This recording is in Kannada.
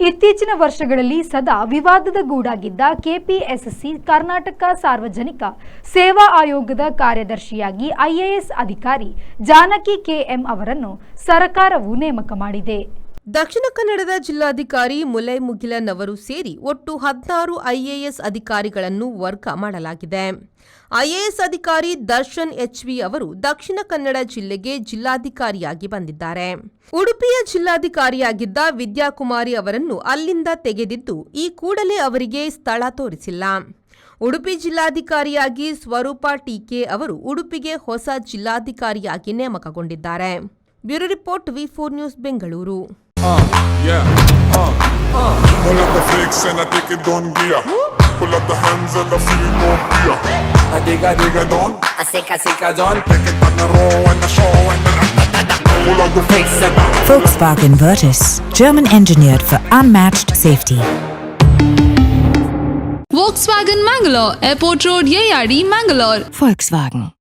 ಇತ್ತೀಚಿನ ವರ್ಷಗಳಲ್ಲಿ ಸದಾ ವಿವಾದದ ಗೂಡಾಗಿದ್ದ ಕೆಪಿಎಸ್ಸಿ ಕರ್ನಾಟಕ ಸಾರ್ವಜನಿಕ ಸೇವಾ ಆಯೋಗದ ಕಾರ್ಯದರ್ಶಿಯಾಗಿ ಐಎಎಸ್ ಅಧಿಕಾರಿ ಜಾನಕಿ ಕೆಎಂ ಅವರನ್ನು ಸರ್ಕಾರವು ನೇಮಕ ಮಾಡಿದೆ. ದಕ್ಷಿಣ ಕನ್ನಡದ ಜಿಲ್ಲಾಧಿಕಾರಿ ಮುಲೈಮುಗಿಲನ್ ಅವರು ಸೇರಿ ಒಟ್ಟು 16 ಐಎಎಸ್ ಅಧಿಕಾರಿಗಳನ್ನು ವರ್ಗ ಮಾಡಲಾಗಿದೆ. ಐಎಎಸ್ ಅಧಿಕಾರಿ ದರ್ಶನ್ ಎಚ್ವಿ ಅವರು ದಕ್ಷಿಣ ಕನ್ನಡ ಜಿಲ್ಲೆಗೆ ಜಿಲ್ಲಾಧಿಕಾರಿಯಾಗಿ ಬಂದಿದ್ದಾರೆ. ಉಡುಪಿಯ ಜಿಲ್ಲಾಧಿಕಾರಿಯಾಗಿದ್ದ ವಿದ್ಯಾಕುಮಾರಿ ಅವರನ್ನು ಅಲ್ಲಿಂದ ತೆಗೆದಿದ್ದು ಈ ಕೂಡಲೇ ಅವರಿಗೆ ಸ್ಥಳ ತೋರಿಸಿಲ್ಲ. ಉಡುಪಿ ಜಿಲ್ಲಾಧಿಕಾರಿಯಾಗಿ ಸ್ವರೂಪ ಟಿಕೆ ಅವರು ಉಡುಪಿಗೆ ಹೊಸ ಜಿಲ್ಲಾಧಿಕಾರಿಯಾಗಿ ನೇಮಕಗೊಂಡಿದ್ದಾರೆ. Bureau report V4 news Bengaluru. Pull up the flicks and I take it on gear. Pull up the hands and I feel no fear. I dig a don, I sick a don. Take it on the row and the show and the pull up the flicks and Volkswagen Virtus, German engineered for unmatched safety. Volkswagen Mangalore, Airport Road, Yeyadi, Mangalore. Volkswagen.